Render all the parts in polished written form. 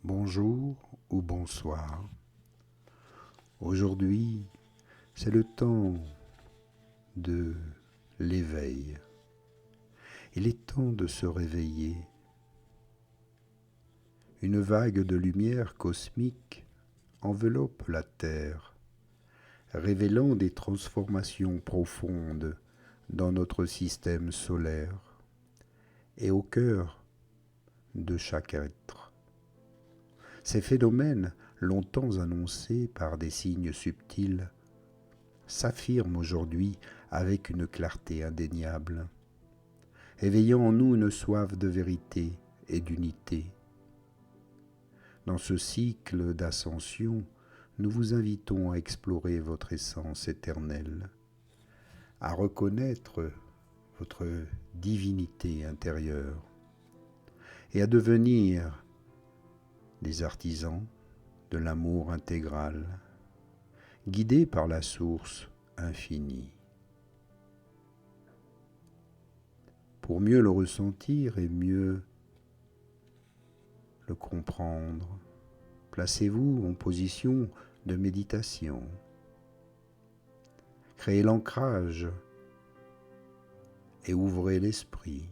Bonjour ou bonsoir. Aujourd'hui, c'est le temps de l'éveil. Il est temps de se réveiller. Une vague de lumière cosmique enveloppe la Terre, révélant des transformations profondes dans notre système solaire et au cœur de chaque être. Ces phénomènes, longtemps annoncés par des signes subtils, s'affirment aujourd'hui avec une clarté indéniable, éveillant en nous une soif de vérité et d'unité. Dans ce cycle d'ascension, nous vous invitons à explorer votre essence éternelle, à reconnaître votre divinité intérieure et à devenir des artisans de l'amour intégral, guidés par la source infinie. Pour mieux le ressentir et mieux le comprendre, placez-vous en position de méditation. Créez l'ancrage et ouvrez l'esprit.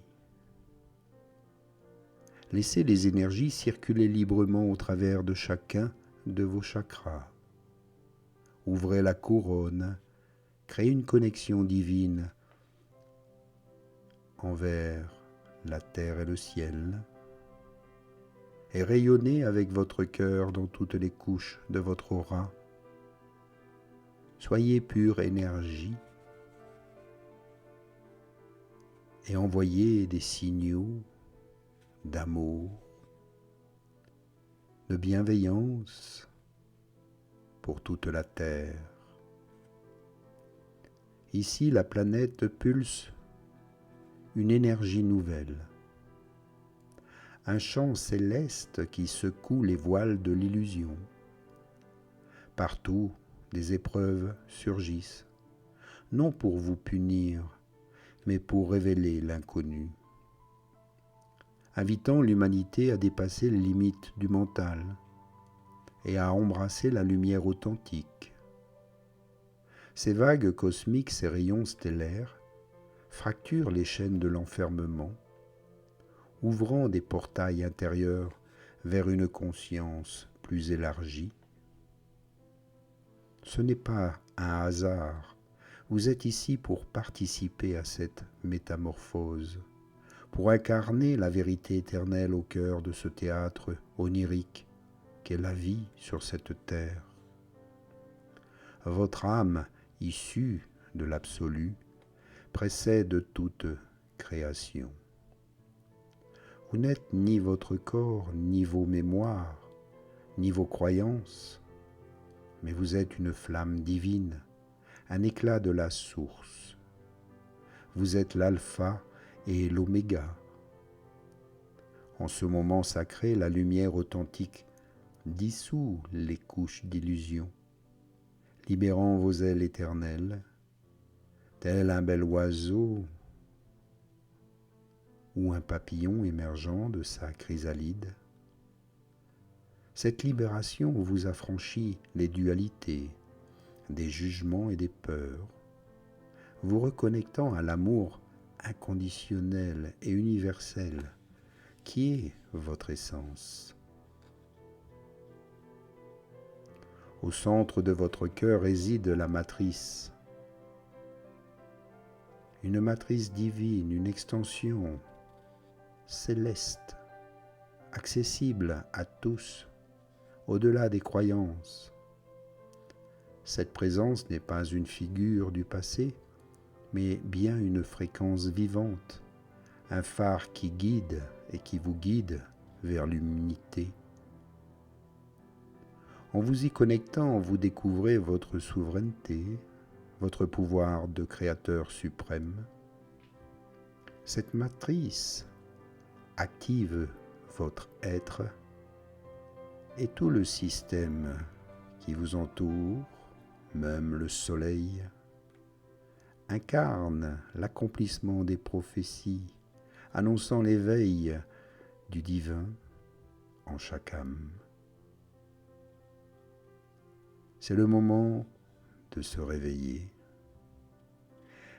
Laissez les énergies circuler librement au travers de chacun de vos chakras. Ouvrez la couronne, créez une connexion divine envers la terre et le ciel, et rayonnez avec votre cœur dans toutes les couches de votre aura. Soyez pure énergie et envoyez des signaux d'amour, de bienveillance pour toute la Terre. Ici, la planète pulse une énergie nouvelle, un chant céleste qui secoue les voiles de l'illusion. Partout, des épreuves surgissent, non pour vous punir, mais pour révéler l'inconnu, invitant l'humanité à dépasser les limites du mental et à embrasser la lumière authentique. Ces vagues cosmiques, ces rayons stellaires, fracturent les chaînes de l'enfermement, ouvrant des portails intérieurs vers une conscience plus élargie. Ce n'est pas un hasard, vous êtes ici pour participer à cette métamorphose, pour incarner la vérité éternelle au cœur de ce théâtre onirique qu'est la vie sur cette terre. Votre âme, issue de l'absolu, précède toute création. Vous n'êtes ni votre corps, ni vos mémoires, ni vos croyances, mais vous êtes une flamme divine, un éclat de la source. Vous êtes l'alpha et l'oméga. En ce moment sacré, la lumière authentique dissout les couches d'illusion, libérant vos ailes éternelles, tel un bel oiseau ou un papillon émergeant de sa chrysalide. Cette libération vous affranchit les dualités, des jugements et des peurs, vous reconnectant à l'amour inconditionnel et universel qui est votre essence. Au centre de votre cœur réside la matrice, une matrice divine, une extension céleste, accessible à tous, au-delà des croyances. Cette présence n'est pas une figure du passé, mais bien une fréquence vivante, un phare qui guide et qui vous guide vers l'humanité. En vous y connectant, vous découvrez votre souveraineté, votre pouvoir de créateur suprême. Cette matrice active votre être et tout le système qui vous entoure, même le soleil, incarne l'accomplissement des prophéties, annonçant l'éveil du divin en chaque âme. C'est le moment de se réveiller.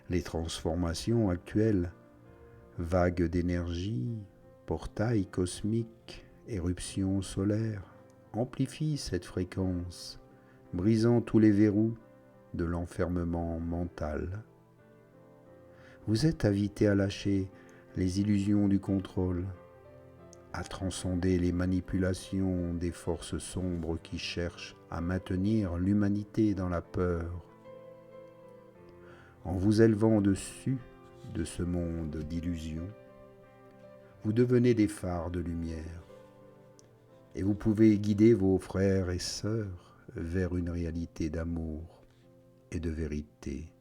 Les transformations actuelles, vagues d'énergie, portails cosmiques, éruptions solaires, amplifient cette fréquence, brisant tous les verrous de l'enfermement mental. Vous êtes invité à lâcher les illusions du contrôle, à transcender les manipulations des forces sombres qui cherchent à maintenir l'humanité dans la peur. En vous élevant au-dessus de ce monde d'illusions, vous devenez des phares de lumière et vous pouvez guider vos frères et sœurs vers une réalité d'amour et de vérité.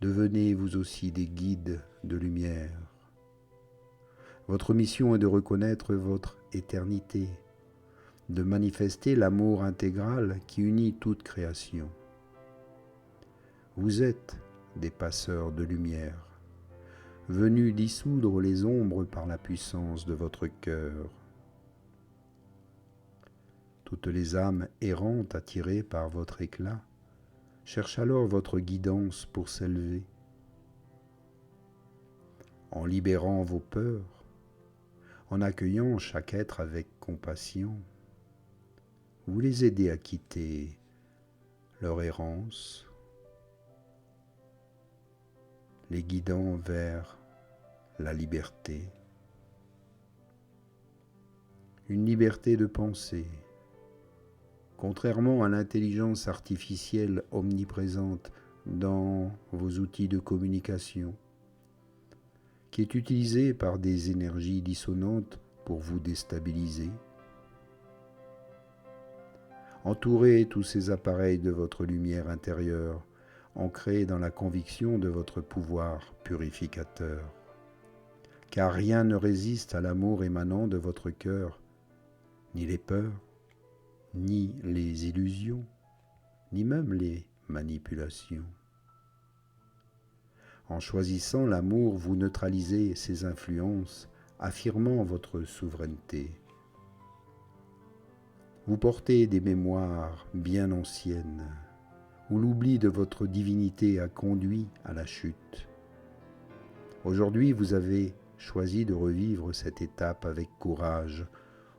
Devenez vous aussi des guides de lumière. Votre mission est de reconnaître votre éternité, de manifester l'amour intégral qui unit toute création. Vous êtes des passeurs de lumière, venus dissoudre les ombres par la puissance de votre cœur. Toutes les âmes errantes attirées par votre éclat cherchent alors votre guidance pour s'élever. En libérant vos peurs, en accueillant chaque être avec compassion, vous les aidez à quitter leur errance, les guidant vers la liberté. Une liberté de pensée, contrairement à l'intelligence artificielle omniprésente dans vos outils de communication, qui est utilisée par des énergies dissonantes pour vous déstabiliser. Entourez tous ces appareils de votre lumière intérieure, ancrés dans la conviction de votre pouvoir purificateur. Car rien ne résiste à l'amour émanant de votre cœur, ni les peurs, ni les illusions, ni même les manipulations. En choisissant l'amour, vous neutralisez ces influences, affirmant votre souveraineté. Vous portez des mémoires bien anciennes, où l'oubli de votre divinité a conduit à la chute. Aujourd'hui, vous avez choisi de revivre cette étape avec courage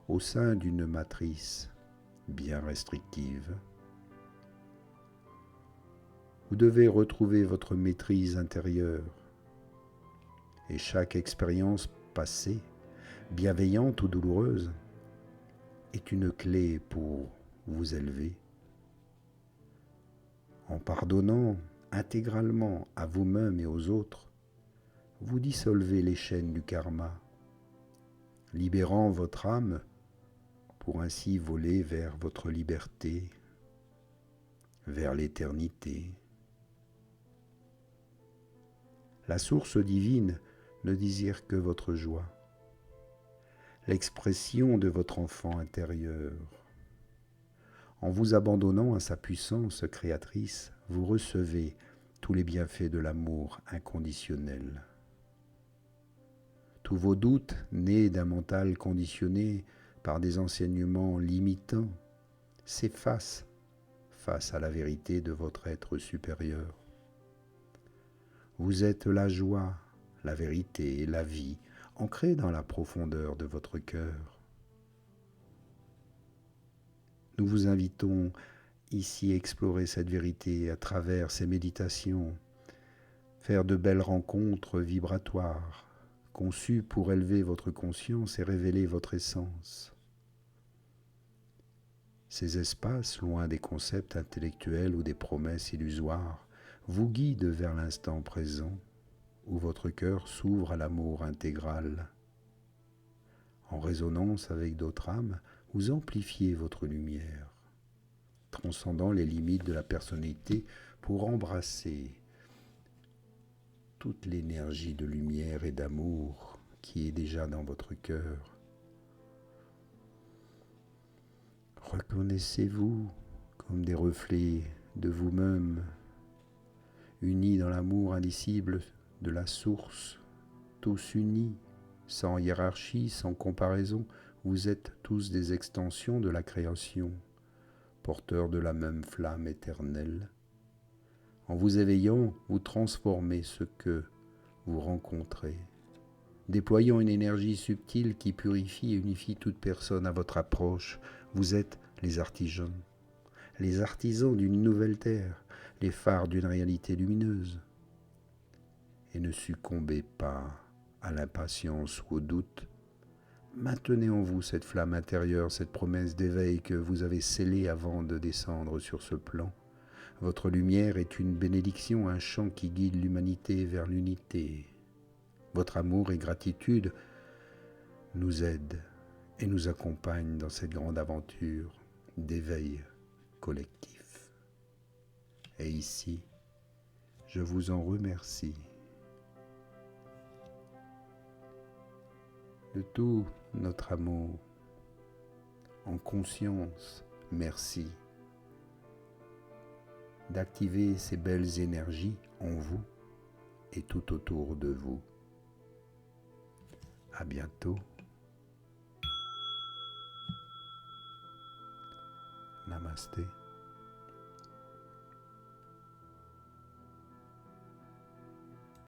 au sein d'une matrice bien restrictive. Vous devez retrouver votre maîtrise intérieure et chaque expérience passée, bienveillante ou douloureuse, est une clé pour vous élever. En pardonnant intégralement à vous-même et aux autres, vous dissolvez les chaînes du karma, libérant votre âme pour ainsi voler vers votre liberté, vers l'éternité. La source divine ne désire que votre joie, l'expression de votre enfant intérieur. En vous abandonnant à sa puissance créatrice, vous recevez tous les bienfaits de l'amour inconditionnel. Tous vos doutes, nés d'un mental conditionné par des enseignements limitants, s'effacent face à la vérité de votre être supérieur. Vous êtes la joie, la vérité et la vie, ancrées dans la profondeur de votre cœur. Nous vous invitons ici à explorer cette vérité à travers ces méditations, faire de belles rencontres vibratoires, conçues pour élever votre conscience et révéler votre essence. Ces espaces, loin des concepts intellectuels ou des promesses illusoires, vous guident vers l'instant présent, où votre cœur s'ouvre à l'amour intégral. En résonance avec d'autres âmes, vous amplifiez votre lumière, transcendant les limites de la personnalité pour embrasser toute l'énergie de lumière et d'amour qui est déjà dans votre cœur. Reconnaissez-vous comme des reflets de vous-même, unis dans l'amour indicible de la source, tous unis, sans hiérarchie, sans comparaison. Vous êtes tous des extensions de la création, porteurs de la même flamme éternelle. En vous éveillant, vous transformez ce que vous rencontrez, déployant une énergie subtile qui purifie et unifie toute personne à votre approche. Vous êtes les artisans d'une nouvelle terre, les phares d'une réalité lumineuse. Et ne succombez pas à l'impatience ou au doute. Maintenez en vous cette flamme intérieure, cette promesse d'éveil que vous avez scellée avant de descendre sur ce plan. Votre lumière est une bénédiction, un chant qui guide l'humanité vers l'unité. Votre amour et gratitude nous aident et nous accompagnent dans cette grande aventure d'éveil collectif. Et ici, je vous en remercie. De tout notre amour, en conscience, merci d'activer ces belles énergies en vous et tout autour de vous. À bientôt. Namasté.